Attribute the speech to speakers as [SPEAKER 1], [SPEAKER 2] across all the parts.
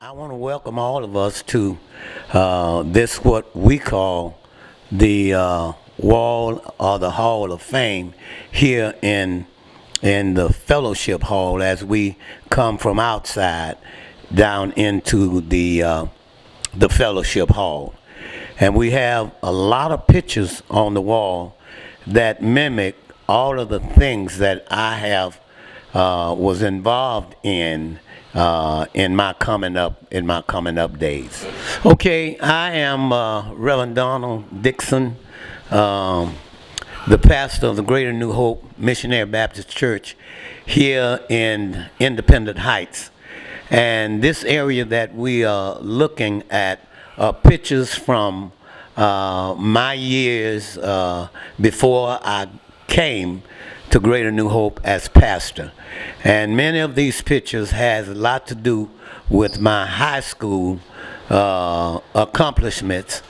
[SPEAKER 1] I want to welcome all of us to this what we call the wall or the Hall of Fame here in the fellowship hall as we come from outside down into the fellowship hall. And we have a lot of pictures on the wall that mimic all of the things that I have was involved in my coming up days. Okay, I am Reverend Donald Dickson, the pastor of the Greater New Hope Missionary Baptist Church here in Independent Heights. And this area that we are looking at are pictures from my years before I came to Greater New Hope as pastor. And many of these pictures has a lot to do with my high school accomplishments.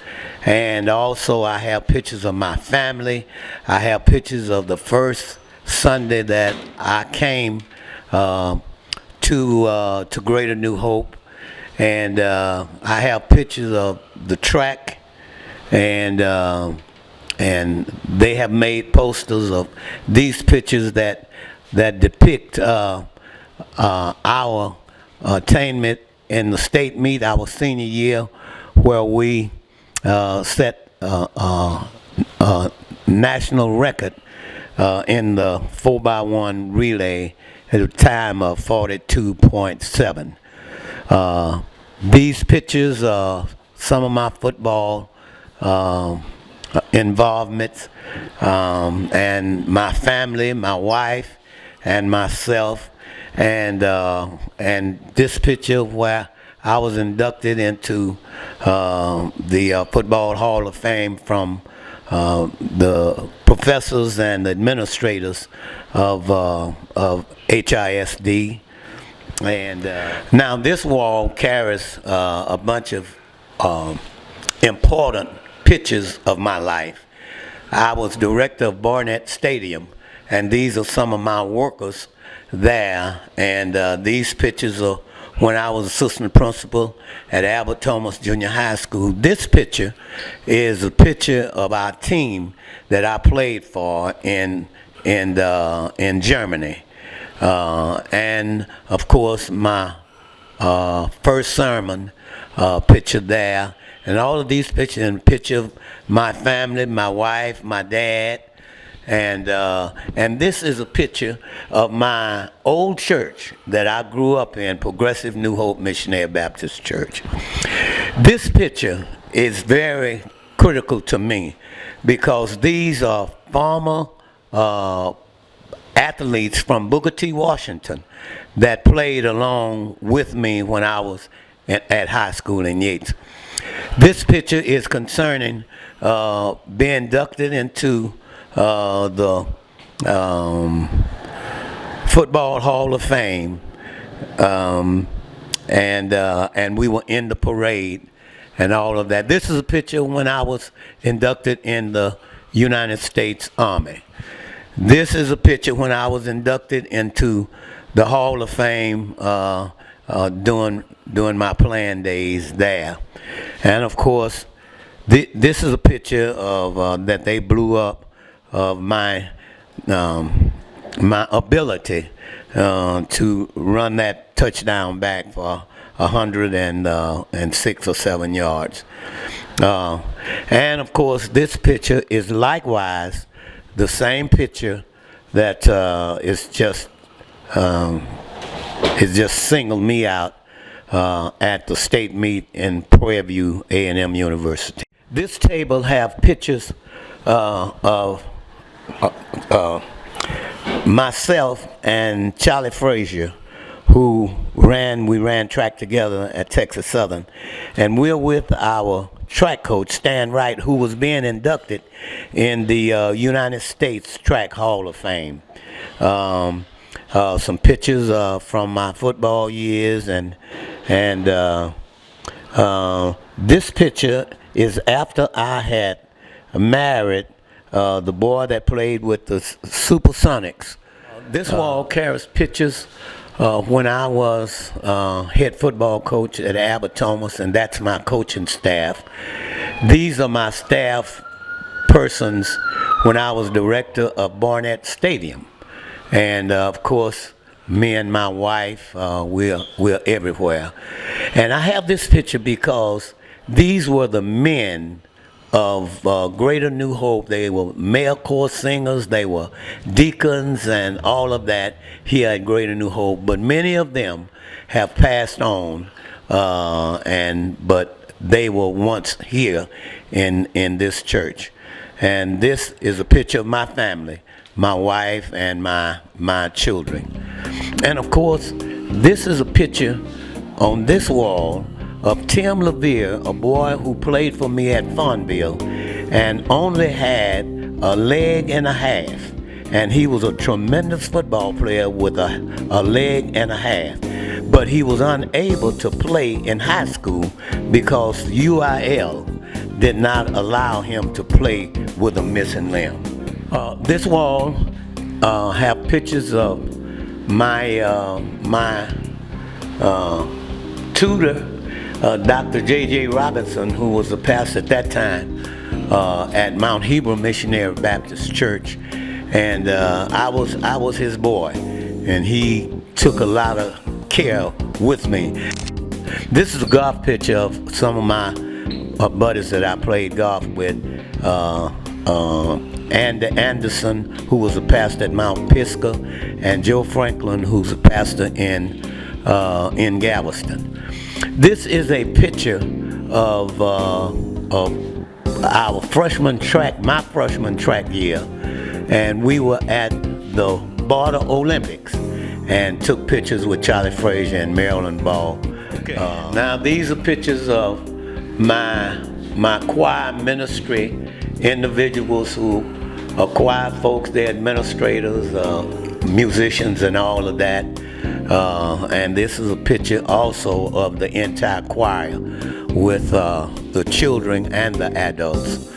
[SPEAKER 1] And also I have pictures of my family. I have pictures of the first Sunday that I came to Greater New Hope. And I have pictures of the track, and they have made posters of these pictures that depict our attainment in the state meet our senior year, where we set a national record in the 4x1 relay at a time of 42.7. These pictures are some of my football involvements, and my family, my wife, and myself, and this picture where I was inducted into the Football Hall of Fame from the professors and administrators of HISD. And now this wall carries a bunch of important pictures of my life. I was director of Barnett Stadium, and these are some of my workers there. And these pictures are when I was assistant principal at Albert Thomas Junior High School. This picture is a picture of our team that I played for in Germany. And of course my first sermon picture there, and all of these pictures, and a picture of my family, my wife, my dad, and this is a picture of my old church that I grew up in, Progressive New Hope Missionary Baptist Church. This picture is very critical to me because these are former athletes from Booker T. Washington that played along with me when I was at high school in Yates. This picture is concerning being inducted into the Football Hall of Fame, and we were in the parade and all of that. This is a picture when I was inducted in the United States Army. This is a picture when I was inducted into the Hall of Fame during my playing days there. And of course, this is a picture of that they blew up of my ability to run that touchdown back for 106 or 7 yards. And of course, this picture is likewise the same picture that is just singled me out at the state meet in Prairie View A&M University. This table have pictures of myself and Charlie Frazier, who we ran track together at Texas Southern, and we're with our track coach Stan Wright, who was being inducted in the United States Track Hall of Fame. Some pictures from my football years, and this picture is after I had married the boy that played with the Supersonics. This wall carries pictures When I was head football coach at Abbott Thomas, and that's my coaching staff. These are my staff persons when I was director of Barnett Stadium. And of course, me and my wife, we're everywhere. And I have this picture because these were the men of Greater New Hope. They were male chorus singers, they were deacons and all of that here at Greater New Hope. But many of them have passed on, but they were once here in this church. And this is a picture of my family, my wife and my children. And of course, this is a picture on this wall of Tim LeVere, a boy who played for me at Fonville and only had a leg and a half. And he was a tremendous football player with a leg and a half. But he was unable to play in high school because UIL did not allow him to play with a missing limb. This wall have pictures of my tutor, Dr. J.J. Robinson, who was the pastor at that time at Mount Hebrew Missionary Baptist Church. And I was his boy, and he took a lot of care with me. This is a golf picture of some of my buddies that I played golf with. Andy Anderson, who was a pastor at Mount Pisgah, and Joe Franklin, who's a pastor in Galveston. This is a picture of our freshman track, my freshman track year, and we were at the Border Olympics and took pictures with Charlie Frazier and Marilyn Ball. Okay. Now these are pictures of my choir ministry individuals who are choir folks, they're administrators, musicians and all of that. And this is a picture also of the entire choir with the children and the adults.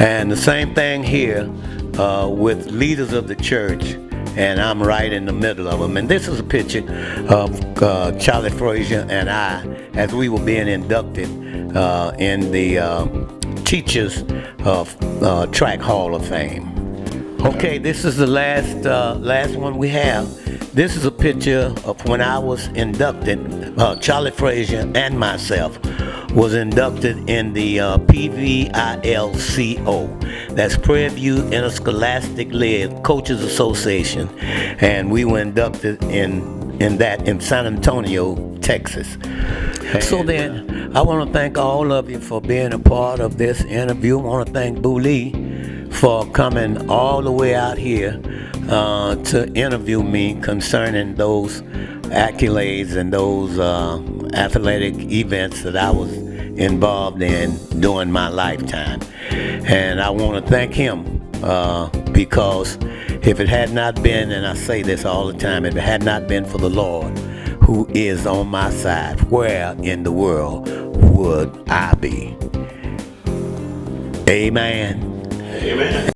[SPEAKER 1] And the same thing here with leaders of the church, and I'm right in the middle of them. And this is a picture of Charlie Frazier and I as we were being inducted in the Teachers Track Hall of Fame. Okay, this is the last one we have. This is a picture of when I was inducted. Charlie Frazier and myself was inducted in the PVILCO. That's Prairie View Interscholastic League Coaches Association, and we were inducted in that in San Antonio, Texas. So then, I want to thank all of you for being a part of this interview. I want to thank Boo Lee for coming all the way out here to interview me concerning those accolades and those athletic events that I was involved in during my lifetime. And I want to thank him because if it had not been, and I say this all the time, if it had not been for the Lord who is on my side, where in the world would I be? Amen.
[SPEAKER 2] Amen.